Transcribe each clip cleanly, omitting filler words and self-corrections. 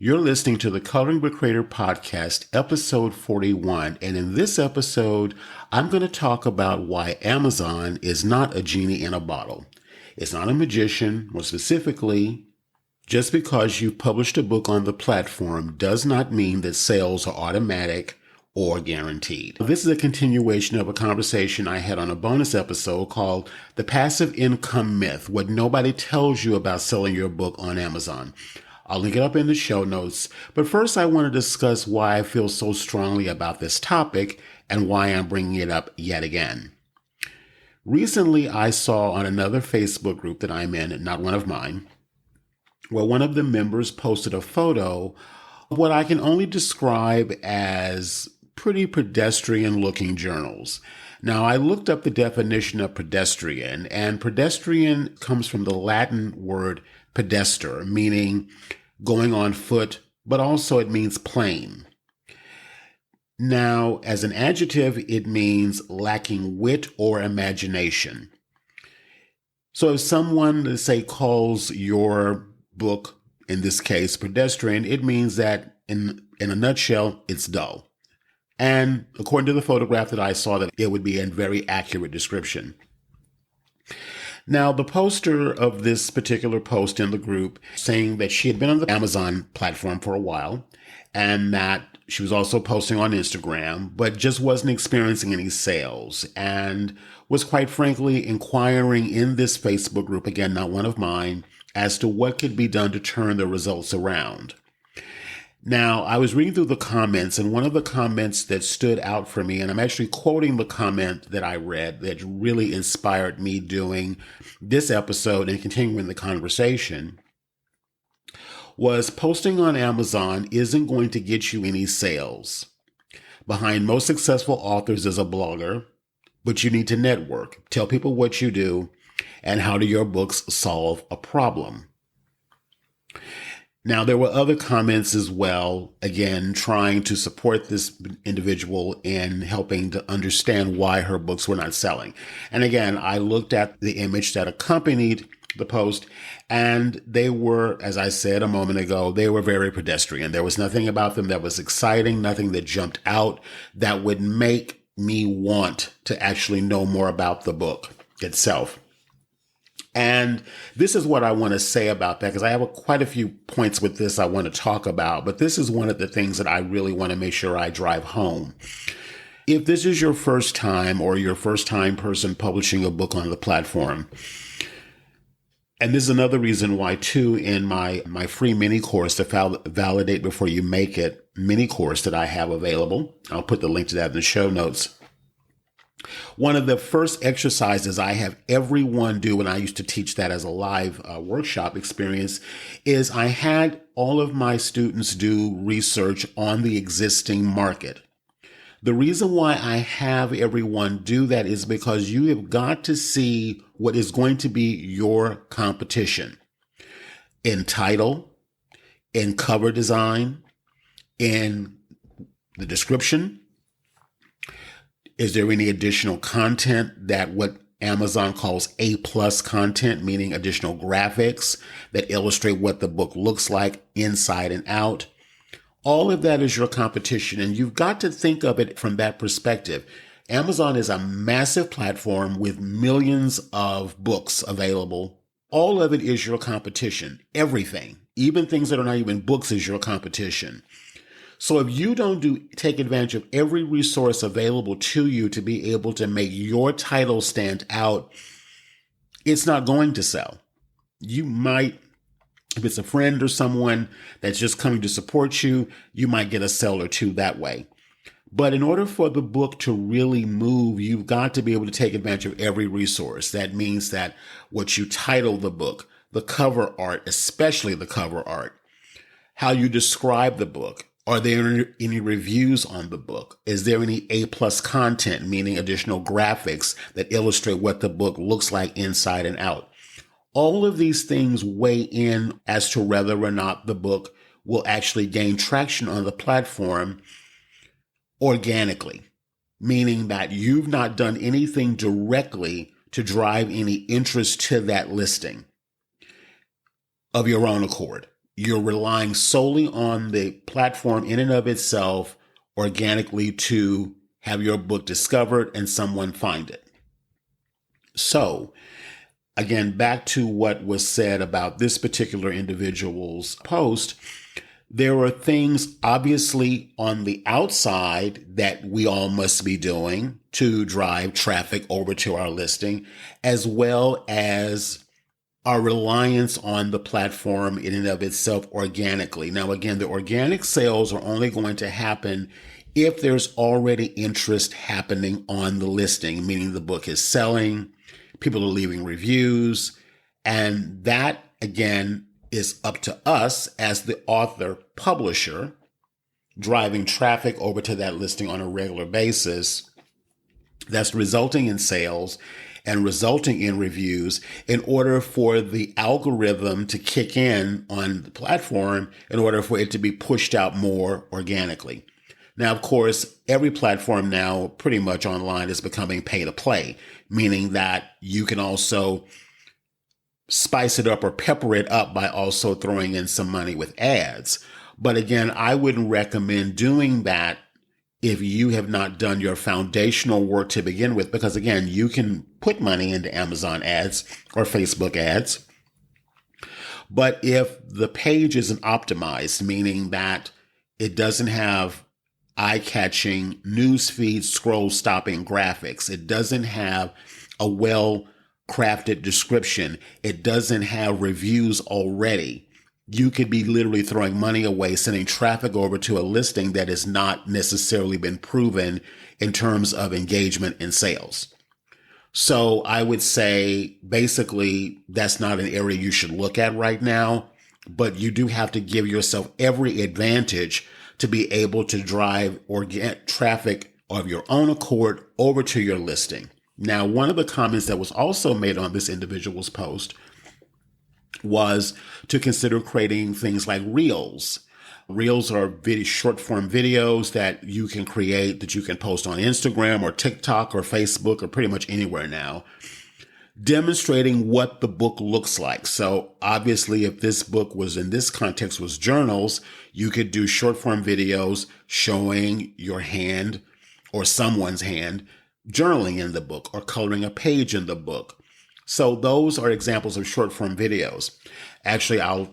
You're listening to the Coloring Book Creator Podcast, episode 41. And in this episode, I'm going to talk about why Amazon is not a genie in a bottle. It's not a magician. More specifically, just because you've published a book on the platform does not mean that sales are automatic or guaranteed. This is a continuation of a conversation I had on a bonus episode called The Passive Income Myth, What Nobody Tells You About Selling Your Book on Amazon. I'll link it up in the show notes, but first I want to discuss why I feel so strongly about this topic and why I'm bringing it up yet again. Recently, I saw on another Facebook group that I'm in, not one of mine, where one of the members posted a photo of what I can only describe as pretty pedestrian-looking journals. Now, I looked up the definition of pedestrian, and pedestrian comes from the Latin word pedester, meaning going on foot, but also it means plain. Now, as an adjective, it means lacking wit or imagination. So if someone, let's say, calls your book, in this case, pedestrian, it means that in a nutshell, it's dull. And according to the photograph that I saw, that it would be a very accurate description. Now, the poster of this particular post in the group saying that she had been on the Amazon platform for a while and that she was also posting on Instagram, but just wasn't experiencing any sales and was quite frankly inquiring in this Facebook group, again, not one of mine, as to what could be done to turn the results around. Now, I was reading through the comments, and one of the comments that stood out for me, and I'm actually quoting the comment that I read that really inspired me doing this episode and continuing the conversation, was posting on Amazon isn't going to get you any sales. Behind most successful authors is a blogger, but you need to network, tell people what you do, and how do your books solve a problem. Now, there were other comments as well, again, trying to support this individual in helping to understand why her books were not selling. And again, I looked at the image that accompanied the post, and they were, as I said a moment ago, they were very pedestrian. There was nothing about them that was exciting, nothing that jumped out that would make me want to actually know more about the book itself. And this is what I want to say about that, because I have quite a few points with this I want to talk about, but this is one of the things that I really want to make sure I drive home. If this is your first time or your first time person publishing a book on the platform, and this is another reason why, too, in my free mini course, the Validate Before You Make It mini course that I have available, I'll put the link to that in the show notes. One of the first exercises I have everyone do, and I used to teach that as a live workshop experience, is I had all of my students do research on the existing market. The reason why I have everyone do that is because you have got to see what is going to be your competition in title, in cover design, in the description. Is there any additional content that what Amazon calls A+ content, meaning additional graphics that illustrate what the book looks like inside and out? All of that is your competition, and you've got to think of it from that perspective. Amazon is a massive platform with millions of books available. All of it is your competition. Everything, even things that are not even books, is your competition. So if you don't take advantage of every resource available to you to be able to make your title stand out, it's not going to sell. You might, if it's a friend or someone that's just coming to support you, you might get a sale or two that way. But in order for the book to really move, you've got to be able to take advantage of every resource. That means that what you title the book, the cover art, especially the cover art, how you describe the book. Are there any reviews on the book? Is there any A+ content, meaning additional graphics that illustrate what the book looks like inside and out? All of these things weigh in as to whether or not the book will actually gain traction on the platform organically, meaning that you've not done anything directly to drive any interest to that listing of your own accord. you're relying solely on the platform in and of itself organically to have your book discovered and someone find it. So, again, back to what was said about this particular individual's post, there are things obviously on the outside that we all must be doing to drive traffic over to our listing, as well as our reliance on the platform in and of itself organically. Now, again, the organic sales are only going to happen if there's already interest happening on the listing, meaning the book is selling, people are leaving reviews, and that, again, is up to us as the author publisher driving traffic over to that listing on a regular basis. That's resulting in sales and resulting in reviews in order for the algorithm to kick in on the platform in order for it to be pushed out more organically. Now, of course, every platform now pretty much online is becoming pay to play, meaning that you can also spice it up or pepper it up by also throwing in some money with ads. But again, I wouldn't recommend doing that if you have not done your foundational work to begin with, because again, you can put money into Amazon ads or Facebook ads. But if the page isn't optimized, meaning that it doesn't have eye-catching newsfeed scroll-stopping graphics, it doesn't have a well-crafted description, it doesn't have reviews already, you could be literally throwing money away, sending traffic over to a listing that has not necessarily been proven in terms of engagement and sales. So I would say basically that's not an area you should look at right now, but you do have to give yourself every advantage to be able to drive or get traffic of your own accord over to your listing. Now, one of the comments that was also made on this individual's post was to consider creating things like reels. Reels are short form videos that you can create, that you can post on Instagram or TikTok or Facebook or pretty much anywhere now, demonstrating what the book looks like. So obviously, if this book was in this context was journals, you could do short form videos showing your hand or someone's hand journaling in the book or coloring a page in the book. So those are examples of short form videos. Actually, I'll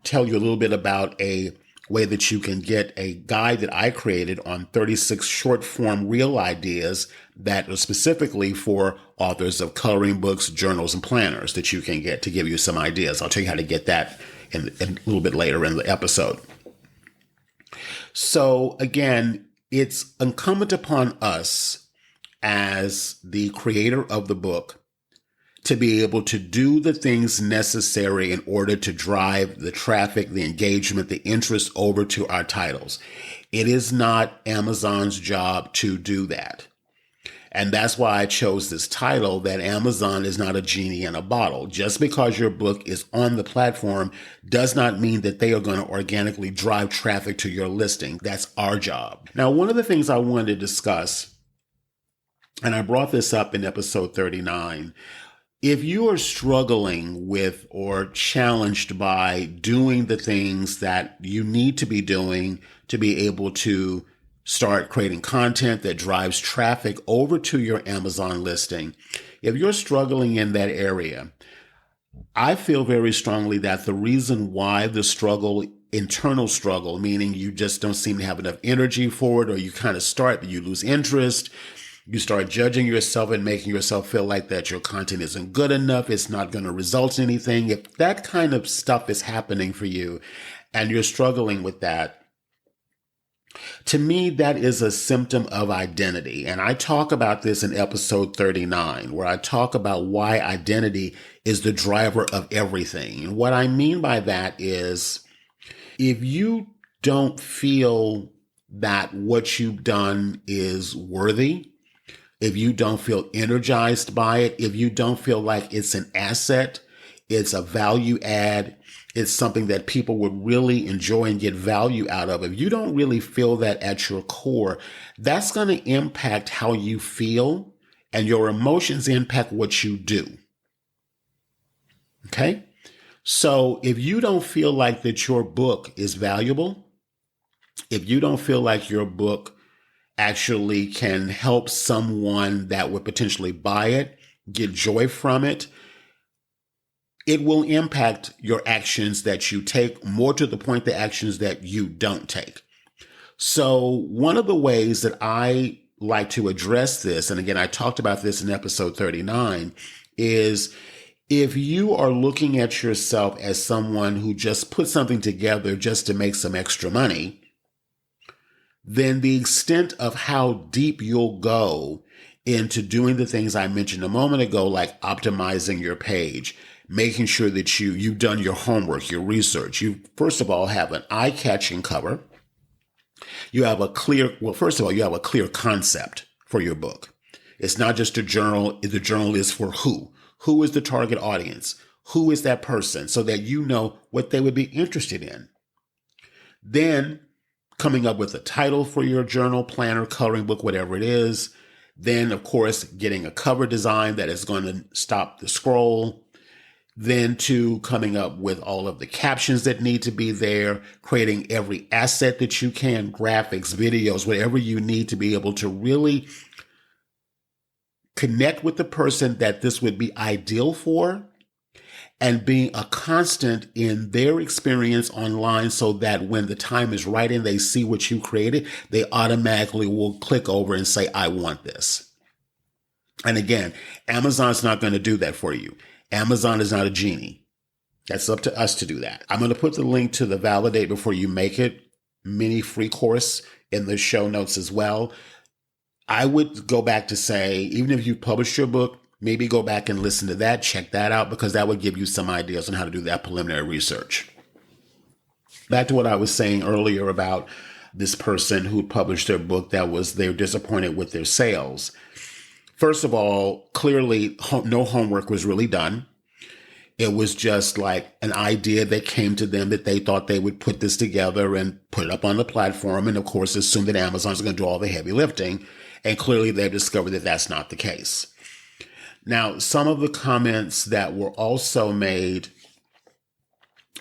tell you a little bit about a way that you can get a guide that I created on 36 short form reel ideas that are specifically for authors of coloring books, journals, and planners that you can get to give you some ideas. I'll tell you how to get that in a little bit later in the episode. So again, it's incumbent upon us as the creator of the book to be able to do the things necessary in order to drive the traffic, the engagement, the interest over to our titles. It is not Amazon's job to do that. And that's why I chose this title, that Amazon is not a genie in a bottle. Just because your book is on the platform does not mean that they are going to organically drive traffic to your listing. That's our job. Now, one of the things I wanted to discuss, and I brought this up in episode 39, if you are struggling with or challenged by doing the things that you need to be doing to be able to start creating content that drives traffic over to your Amazon listing, if you're struggling in that area, I feel very strongly that the reason why the struggle, internal struggle, meaning you just don't seem to have enough energy for it, or you kind of start, but you lose interest, you start judging yourself and making yourself feel like that your content isn't good enough, it's not going to result in anything. If that kind of stuff is happening for you and you're struggling with that, to me, that is a symptom of identity. And I talk about this in episode 39, where I talk about why identity is the driver of everything. And what I mean by that is if you don't feel that what you've done is worthy, if you don't feel energized by it, if you don't feel like it's an asset, it's a value add, it's something that people would really enjoy and get value out of, if you don't really feel that at your core, that's going to impact how you feel, and your emotions impact what you do. Okay? So if you don't feel like that your book is valuable, if you don't feel like your book actually can help someone that would potentially buy it, get joy from it, it will impact your actions that you take, more to the point, the actions that you don't take. So one of the ways that I like to address this, and again, I talked about this in episode 39, is if you are looking at yourself as someone who just put something together just to make some extra money, then the extent of how deep you'll go into doing the things I mentioned a moment ago, like optimizing your page, making sure that you've done your homework, your research. You, first of all, have an eye-catching cover. You have a clear, well, first of all, you have a clear concept for your book. It's not just a journal. The journal is for who? Who is the target audience? Who is that person? So that you know what they would be interested in. Then coming up with a title for your journal, planner, coloring book, whatever it is. Then, of course, getting a cover design that is going to stop the scroll. Then to coming up with all of the captions that need to be there, creating every asset that you can, graphics, videos, whatever you need to be able to really connect with the person that this would be ideal for, and being a constant in their experience online so that when the time is right and they see what you created, they automatically will click over and say, I want this. And again, Amazon's not going to do that for you. Amazon is not a genie. That's up to us to do that. I'm going to put the link to the Validate Before You Make It mini free course in the show notes as well. I would go back to say, even if you published your book, maybe go back and listen to that, check that out, because that would give you some ideas on how to do that preliminary research. Back to what I was saying earlier about this person who published their book they're disappointed with their sales. First of all, clearly no homework was really done. It was just like an idea that came to them that they thought they would put this together and put it up on the platform. And of course, assume that Amazon's going to do all the heavy lifting. And clearly they've discovered that that's not the case. Now, some of the comments that were also made,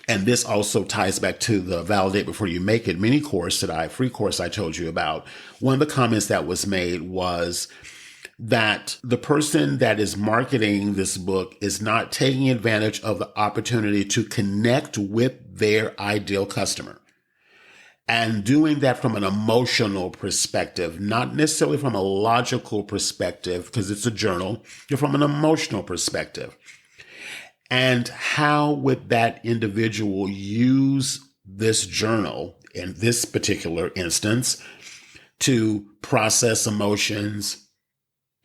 and this also ties back to the Validate Before You Make It mini course free course I told you about. One of the comments that was made was that the person that is marketing this book is not taking advantage of the opportunity to connect with their ideal customer. And doing that from an emotional perspective, not necessarily from a logical perspective, because it's a journal, you're from an emotional perspective. And how would that individual use this journal, in this particular instance, to process emotions,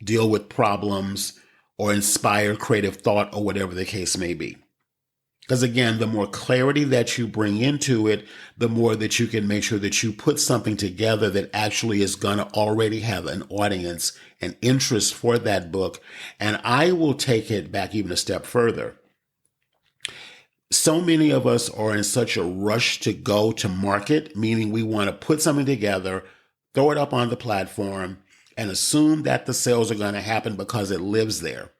deal with problems, or inspire creative thought, or whatever the case may be? Because again, the more clarity that you bring into it, the more that you can make sure that you put something together that actually is going to already have an audience and interest for that book. And I will take it back even a step further. So many of us are in such a rush to go to market, meaning we want to put something together, throw it up on the platform, and assume that the sales are going to happen because it lives there.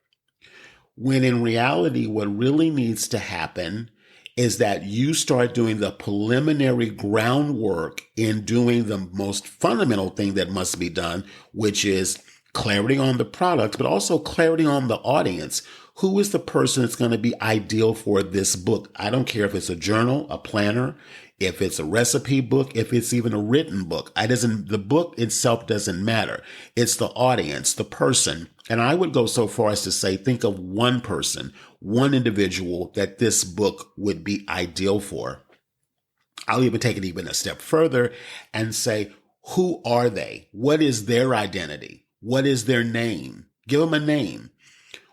When in reality, what really needs to happen is that you start doing the preliminary groundwork in doing the most fundamental thing that must be done, which is clarity on the product, but also clarity on the audience. Who is the person that's going to be ideal for this book? I don't care if it's a journal, a planner, if it's a recipe book, if it's even a written book. The book itself doesn't matter. It's the audience, the person. And I would go so far as to say, think of one person, one individual that this book would be ideal for. I'll even take it even a step further and say, who are they? What is their identity? What is their name? Give them a name.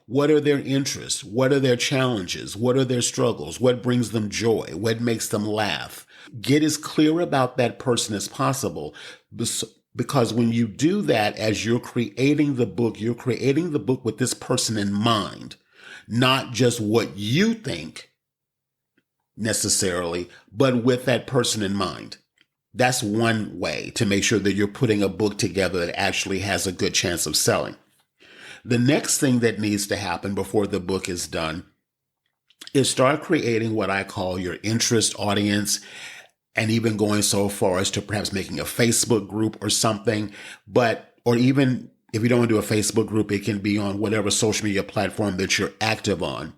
What are their interests? What are their challenges? What are their struggles? What brings them joy? What makes them laugh? Get as clear about that person as possible. Because when you do that, as you're creating the book with this person in mind, not just what you think necessarily, but with that person in mind. That's one way to make sure that you're putting a book together that actually has a good chance of selling. The next thing that needs to happen before the book is done is start creating what I call your interest audience, and even going so far as to perhaps making a Facebook group or something. Or even if you don't want to do a Facebook group, it can be on whatever social media platform that you're active on.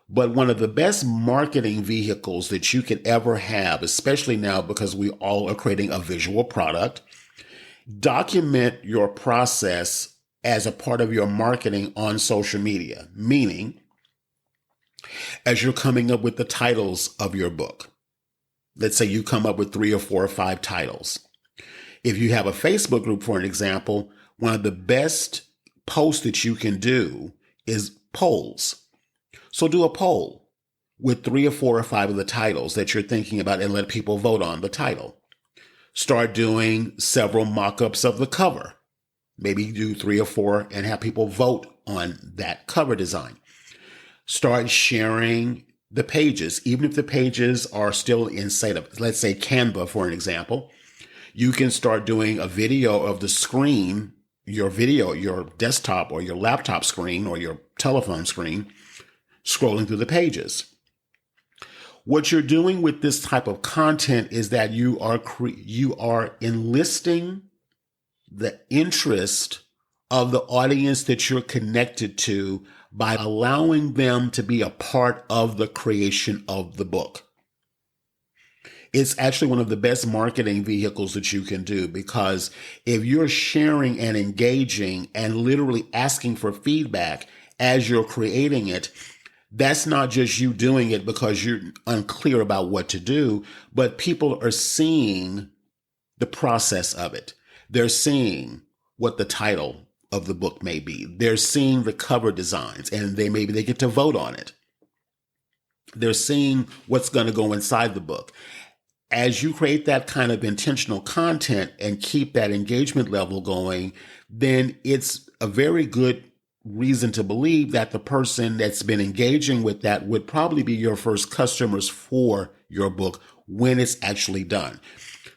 But one of the best marketing vehicles that you could ever have, especially now because we all are creating a visual product, document your process as a part of your marketing on social media. Meaning, as you're coming up with the titles of your book, let's say you come up with 3 or 4 or 5 titles. If you have a Facebook group, for an example, one of the best posts that you can do is polls. So do a poll with 3 or 4 or 5 of the titles that you're thinking about and let people vote on the title. Start doing several mock-ups of the cover. Maybe do 3 or 4 and have people vote on that cover design. Start sharing the pages, even if the pages are still inside of, let's say, Canva, for an example. You can start doing a video of the screen, your desktop or your laptop screen or your telephone screen, scrolling through the pages. What you're doing with this type of content is that you are enlisting the interest of the audience that you're connected to by allowing them to be a part of the creation of the book. It's actually one of the best marketing vehicles that you can do, because if you're sharing and engaging and literally asking for feedback as you're creating it, that's not just you doing it because you're unclear about what to do, but people are seeing the process of it. They're seeing what the title of the book may be. They're seeing the cover designs, and maybe they get to vote on it. They're seeing what's going to go inside the book. As you create that kind of intentional content and keep that engagement level going, then it's a very good reason to believe that the person that's been engaging with that would probably be your first customers for your book when it's actually done.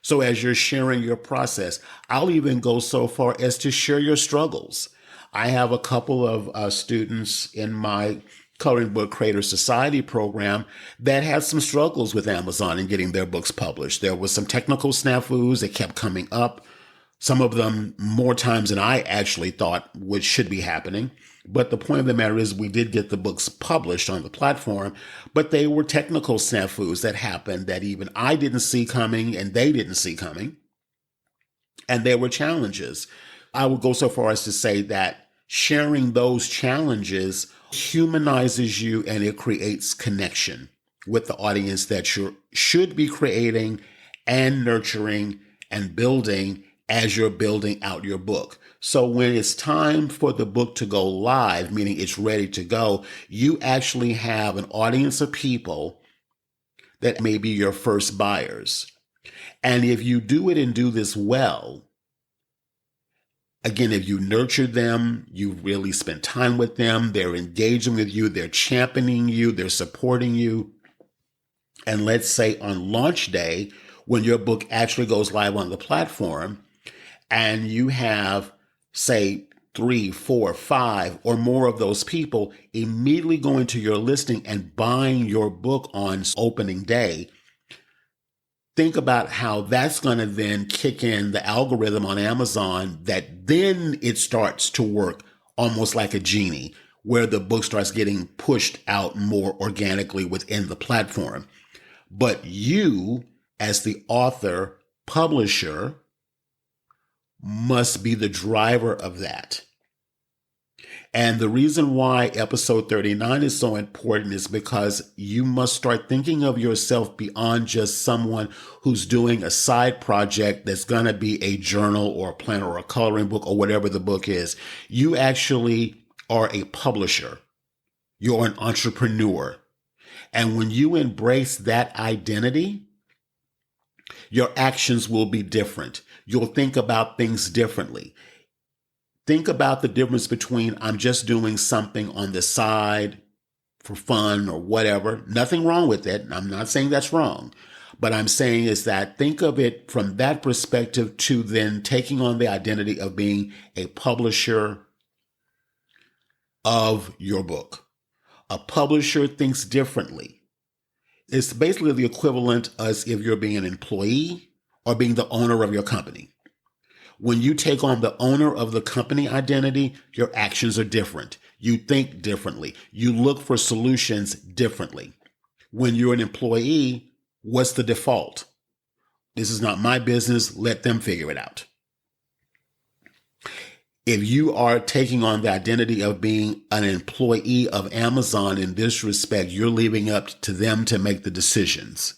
So as you're sharing your process, I'll even go so far as to share your struggles. I have a couple of students in my Coloring Book Creator Society program that had some struggles with Amazon and getting their books published. There was some technical snafus that kept coming up, some of them more times than I actually thought should be happening. But the point of the matter is we did get the books published on the platform, but they were technical snafus that happened that even I didn't see coming and they didn't see coming. And there were challenges. I would go so far as to say that sharing those challenges humanizes you, and it creates connection with the audience that you should be creating and nurturing and building as you're building out your book. So when it's time for the book to go live, meaning it's ready to go, you actually have an audience of people that may be your first buyers. And if you do it and do this well, again, if you nurture them, you really spend time with them, they're engaging with you, they're championing you, they're supporting you. And let's say on launch day, when your book actually goes live on the platform, and you have, say, 3, 4, 5 or more of those people immediately going to your listing and buying your book on opening day, think about how that's going to then kick in the algorithm on Amazon, that then it starts to work almost like a genie, where the book starts getting pushed out more organically within the platform. But you, as the author, publisher, must be the driver of that. And the reason why episode 39 is so important is because you must start thinking of yourself beyond just someone who's doing a side project that's going to be a journal or a planner or a coloring book or whatever the book is. You actually are a publisher. You're an entrepreneur. And when you embrace that identity, your actions will be different. You'll think about things differently. Think about the difference between I'm just doing something on the side for fun or whatever. Nothing wrong with it. I'm not saying that's wrong. But I'm saying is that think of it from that perspective to then taking on the identity of being a publisher of your book, A publisher thinks differently. It's basically the equivalent as if you're being an employee or being the owner of your company. When you take on the owner of the company identity, your actions are different. You think differently. You look for solutions differently. When you're an employee, what's the default? This is not my business. Let them figure it out. If you are taking on the identity of being an employee of Amazon in this respect, you're leaving up to them to make the decisions.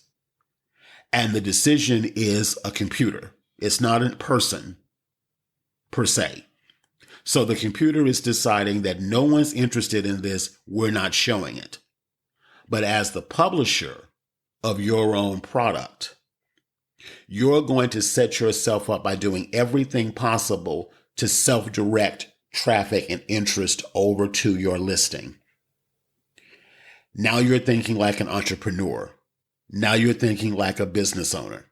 And the decision is a computer. It's not a person per se. So the computer is deciding that no one's interested in this. We're not showing it. But as the publisher of your own product, you're going to set yourself up by doing everything possible to self-direct traffic and interest over to your listing. Now you're thinking like an entrepreneur. Now you're thinking like a business owner.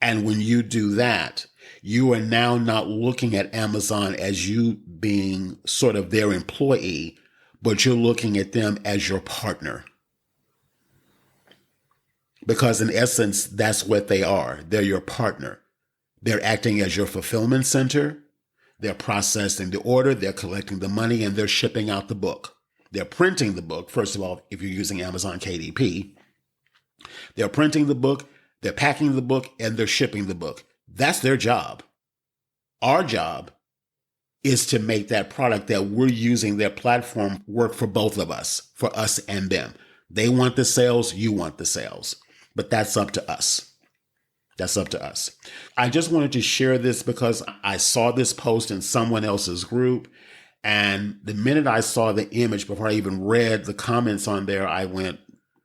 And when you do that, you are now not looking at Amazon as you being sort of their employee, but you're looking at them as your partner. Because in essence, that's what they are. They're your partner. They're acting as your fulfillment center. They're processing the order. They're collecting the money, and they're shipping out the book. They're printing the book. First of all, if you're using Amazon KDP, they're printing the book, they're packing the book, and they're shipping the book. That's their job. Our job is to make that product that we're using their platform work for both of us, for us and them. They want the sales, you want the sales. But that's up to us. That's up to us. I just wanted to share this because I saw this post in someone else's group. And the minute I saw the image, before I even read the comments on there, I went,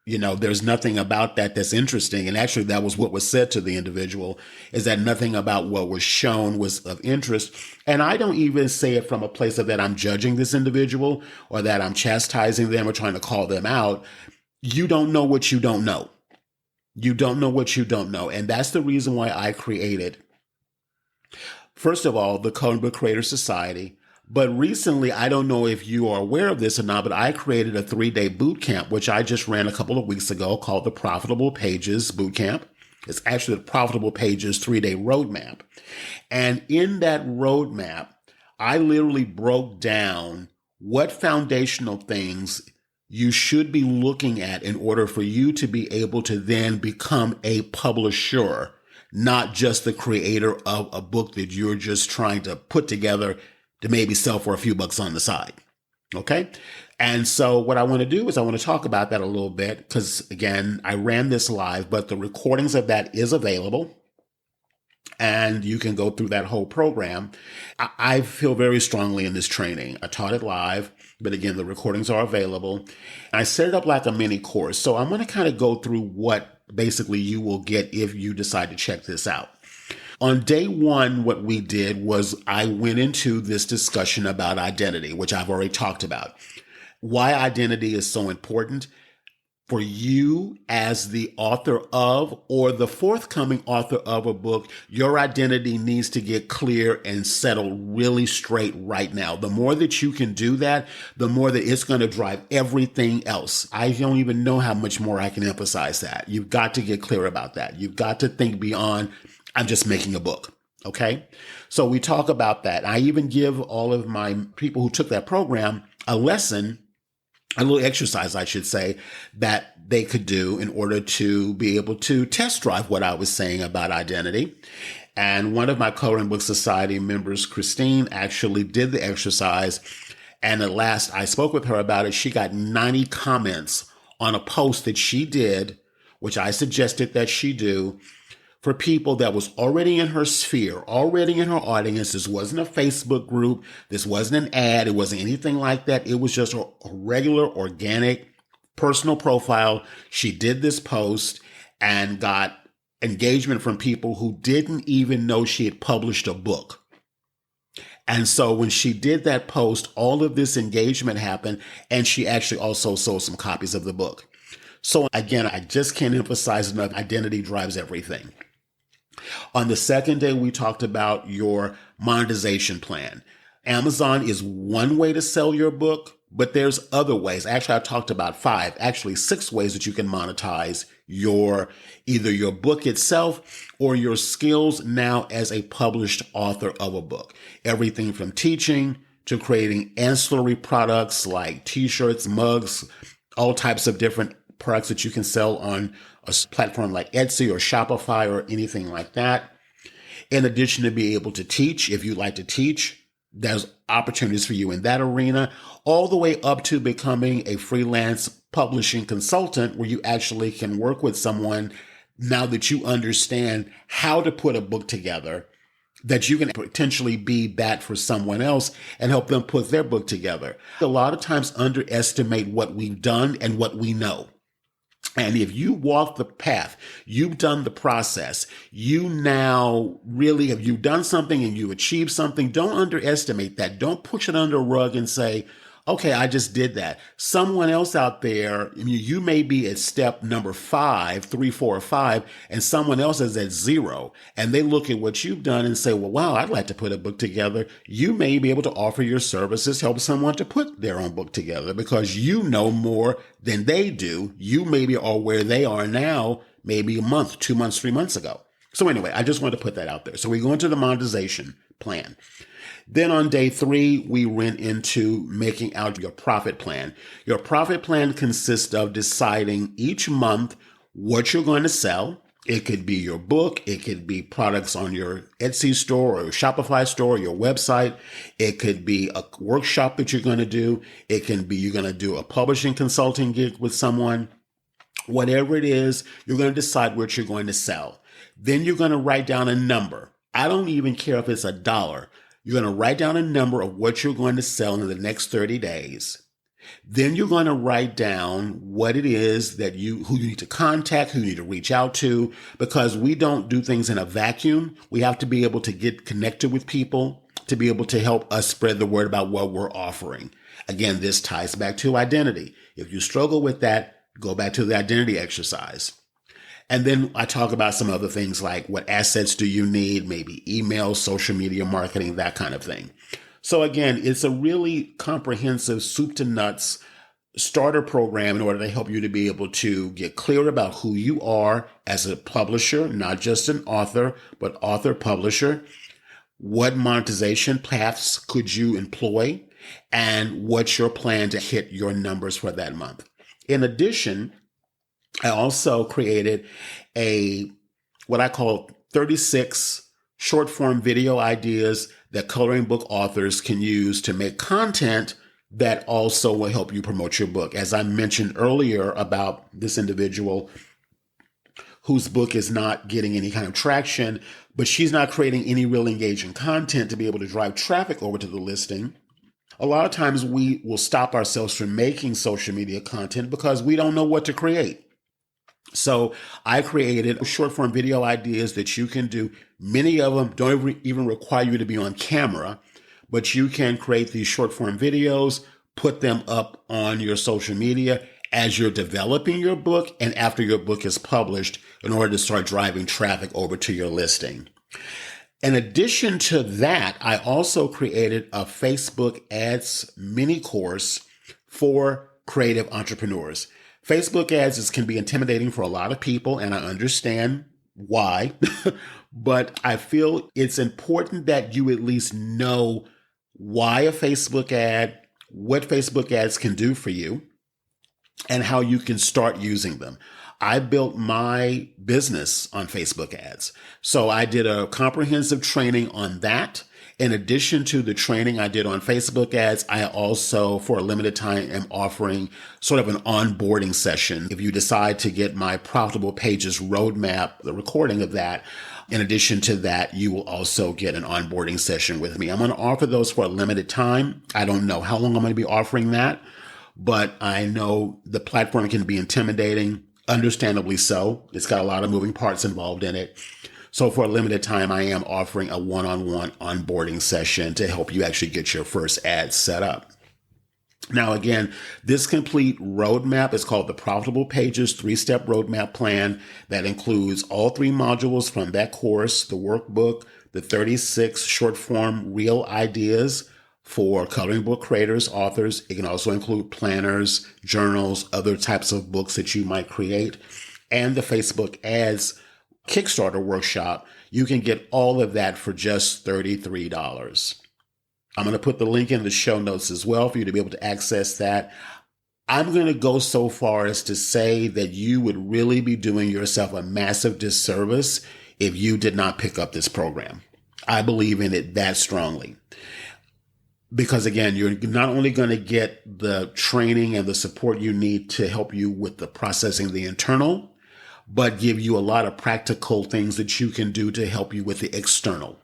there's nothing about that that's interesting. And actually, that was what was said to the individual, is that nothing about what was shown was of interest. And I don't even say it from a place of that I'm judging this individual or that I'm chastising them or trying to call them out. You don't know what you don't know. You don't know what you don't know. And that's the reason why I created, first of all, the Coloring Book Creator Society. But recently, I don't know if you are aware of this or not, but I created a 3-day boot camp, which I just ran a couple of weeks ago, called the Profitable Pages Boot Camp. It's actually the Profitable Pages 3-day roadmap. And in that roadmap, I literally broke down what foundational things you should be looking at in order for you to be able to then become a publisher, not just the creator of a book that you're just trying to put together to maybe sell for a few bucks on the side. Okay. And so what I want to do is I want to talk about that a little bit because, again, I ran this live, but the recordings of that is available. And you can go through that whole program. I feel very strongly in this training. I taught it live, but again, the recordings are available. I set it up like a mini course. So I'm going to kind of go through what basically you will get if you decide to check this out. On day one, what we did was I went into this discussion about identity, which I've already talked about. Why identity is so important for you as the author of or the forthcoming author of a book. Your identity needs to get clear and settled really straight right now. The more that you can do that, the more that it's going to drive everything else. I don't even know how much more I can emphasize that. You've got to get clear about that. You've got to think beyond, I'm just making a book. Okay. So we talk about that. I even give all of my people who took that program a lesson, a little exercise, I should say, that they could do in order to be able to test drive what I was saying about identity. And one of my Coloring Book Society members, Christine, actually did the exercise. And at last I spoke with her about it. She got 90 comments on a post that she did, which I suggested that she do, for people that was already in her sphere, already in her audience. This wasn't a Facebook group. This wasn't an ad. It wasn't anything like that. It was just a regular, organic, personal profile. She did this post and got engagement from people who didn't even know she had published a book. And so when she did that post, all of this engagement happened, and she actually also sold some copies of the book. So again, I just can't emphasize enough, identity drives everything. On the second day, we talked about your monetization plan. Amazon is one way to sell your book, but there's other ways. Actually, I talked about 5, actually 6 ways that you can monetize either your book itself or your skills now as a published author of a book. Everything from teaching to creating ancillary products like t-shirts, mugs, all types of different products that you can sell on a platform like Etsy or Shopify or anything like that. In addition to being able to teach, if you like to teach, there's opportunities for you in that arena, all the way up to becoming a freelance publishing consultant where you actually can work with someone now that you understand how to put a book together, that you can potentially be that for someone else and help them put their book together. A lot of times underestimate what we've done and what we know. And if you walk the path, you've done the process, you've done something and you achieved something, don't underestimate that. Don't push it under a rug and say, okay, I just did that. Someone else out there, you may be at step number 5, 3, 4, or 5, and someone else is at 0. And they look at what you've done and say, well, wow, I'd like to put a book together. You may be able to offer your services, help someone to put their own book together because you know more than they do. You maybe are where they are now, maybe a month, 2 months, 3 months ago. So anyway, I just wanted to put that out there. So we go into the monetization plan. Then on day 3, we went into making out your profit plan. Your profit plan consists of deciding each month what you're going to sell. It could be your book. It could be products on your Etsy store or your Shopify store, or your website. It could be a workshop that you're going to do. It can be you're going to do a publishing consulting gig with someone. Whatever it is, you're going to decide what you're going to sell. Then you're going to write down a number. I don't even care if it's $1. You're going to write down a number of what you're going to sell in the next 30 days. Then you're going to write down what it is who you need to contact, who you need to reach out to, because we don't do things in a vacuum. We have to be able to get connected with people to be able to help us spread the word about what we're offering. Again, this ties back to identity. If you struggle with that, go back to the identity exercise. And then I talk about some other things like what assets do you need, maybe email, social media marketing, that kind of thing. So again, it's a really comprehensive soup to nuts starter program in order to help you to be able to get clear about who you are as a publisher, not just an author, but author publisher. What monetization paths could you employ, and what's your plan to hit your numbers for that month? In addition, I also created what I call 36 short form video ideas that coloring book authors can use to make content that also will help you promote your book. As I mentioned earlier about this individual whose book is not getting any kind of traction, but she's not creating any real engaging content to be able to drive traffic over to the listing. A lot of times we will stop ourselves from making social media content because we don't know what to create. So I created short form video ideas that you can do. Many of them don't even require you to be on camera, but you can create these short form videos, put them up on your social media as you're developing your book and after your book is published in order to start driving traffic over to your listing. In addition to that, I also created a Facebook ads mini course for creative entrepreneurs. Facebook ads can be intimidating for a lot of people, and I understand why, but I feel it's important that you at least know why a Facebook ad, what Facebook ads can do for you, and how you can start using them. I built my business on Facebook ads. So I did a comprehensive training on that. In addition to the training I did on Facebook ads, I also, for a limited time, am offering sort of an onboarding session. If you decide to get my Profitable Pages roadmap, the recording of that, in addition to that, you will also get an onboarding session with me. I'm going to offer those for a limited time. I don't know how long I'm going to be offering that, but I know the platform can be intimidating, understandably so. It's got a lot of moving parts involved in it. So for a limited time, I am offering a one-on-one onboarding session to help you actually get your first ad set up. Now, again, this complete roadmap is called the Profitable Pages 3-Step Roadmap Plan that includes all 3 modules from that course, the workbook, the 36 short form reel ideas for coloring book creators, authors. It can also include planners, journals, other types of books that you might create, and the Facebook ads Kickstarter workshop. You can get all of that for just $33. I'm going to put the link in the show notes as well for you to be able to access that. I'm going to go so far as to say that you would really be doing yourself a massive disservice if you did not pick up this program. I believe in it that strongly. Because again, you're not only going to get the training and the support you need to help you with the processing of the internal, but give you a lot of practical things that you can do to help you with the external.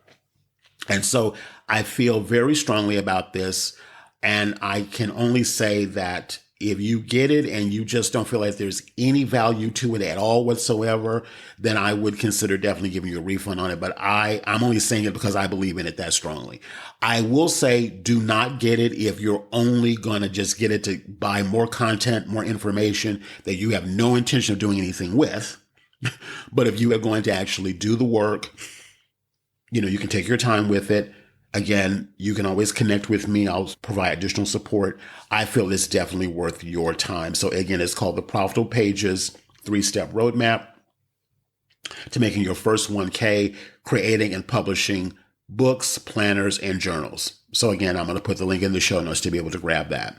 And so I feel very strongly about this. And I can only say that if you get it and you just don't feel like there's any value to it at all whatsoever, then I would consider definitely giving you a refund on it. But I'm only saying it because I believe in it that strongly. I will say do not get it if you're only going to just get it to buy more content, more information that you have no intention of doing anything with. But if you are going to actually do the work, you can take your time with it. Again, you can always connect with me. I'll provide additional support. I feel it's definitely worth your time. So again, it's called the Profitable Pages 3-Step Roadmap to making your first 1K, creating and publishing books, planners, and journals. So again, I'm going to put the link in the show notes to be able to grab that.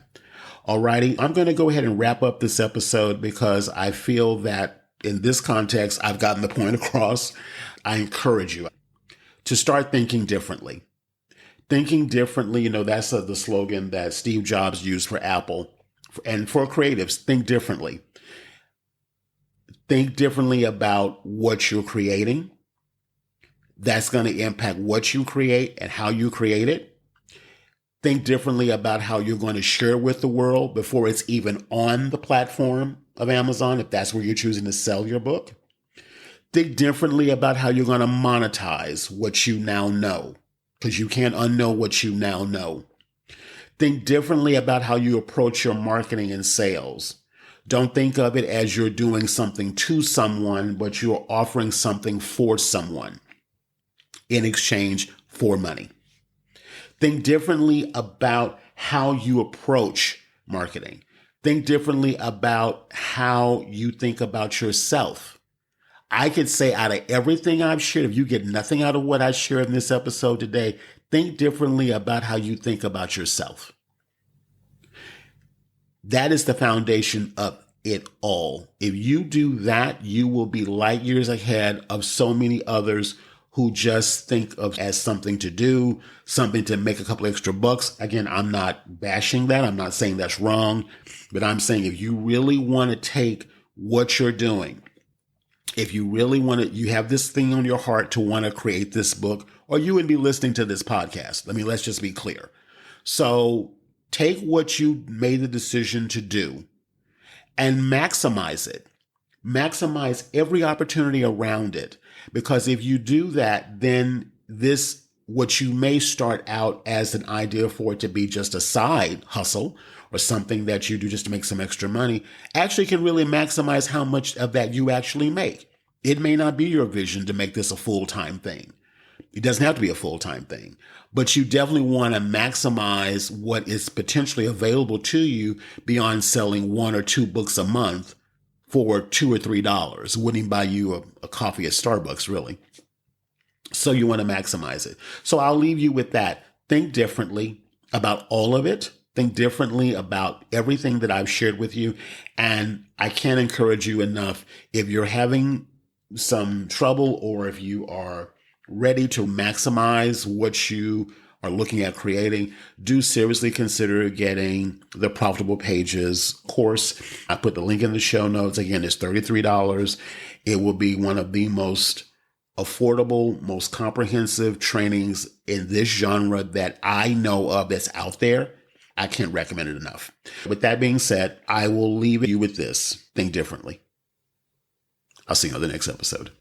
Alrighty, I'm going to go ahead and wrap up this episode because I feel that in this context, I've gotten the point across. I encourage you to start thinking differently. Thinking differently, that's the slogan that Steve Jobs used for Apple. And for creatives, think differently. Think differently about what you're creating. That's going to impact what you create and how you create it. Think differently about how you're going to share it with the world before it's even on the platform of Amazon, if that's where you're choosing to sell your book. Think differently about how you're going to monetize what you now know, because you can't unknow what you now know. Think differently about how you approach your marketing and sales. Don't think of it as you're doing something to someone, but you're offering something for someone in exchange for money. Think differently about how you approach marketing. Think differently about how you think about yourself. I could say out of everything I've shared, if you get nothing out of what I shared in this episode today, think differently about how you think about yourself. That is the foundation of it all. If you do that, you will be light years ahead of so many others who just think of as something to do, something to make a couple extra bucks. Again, I'm not bashing that. I'm not saying that's wrong, but I'm saying if you really want to take what you're doing, if you really want to, you have this thing on your heart to want to create this book, or you would be listening to this podcast. Let's just be clear. So take what you made the decision to do and maximize it. Maximize every opportunity around it. Because if you do that, then what you may start out as an idea for it to be just a side hustle or something that you do just to make some extra money, actually can really maximize how much of that you actually make. It may not be your vision to make this a full-time thing. It doesn't have to be a full-time thing, but you definitely want to maximize what is potentially available to you beyond selling 1 or 2 books a month for $2 or $3. It wouldn't even buy you a coffee at Starbucks, really. So you want to maximize it. So I'll leave you with that. Think differently about all of it. Think differently about everything that I've shared with you. And I can't encourage you enough. If you're having some trouble or if you are ready to maximize what you are looking at creating, do seriously consider getting the Profitable Pages course. I put the link in the show notes. Again, it's $33. It will be one of the most affordable, most comprehensive trainings in this genre that I know of that's out there. I can't recommend it enough. With that being said, I will leave you with this. Think differently. I'll see you on the next episode.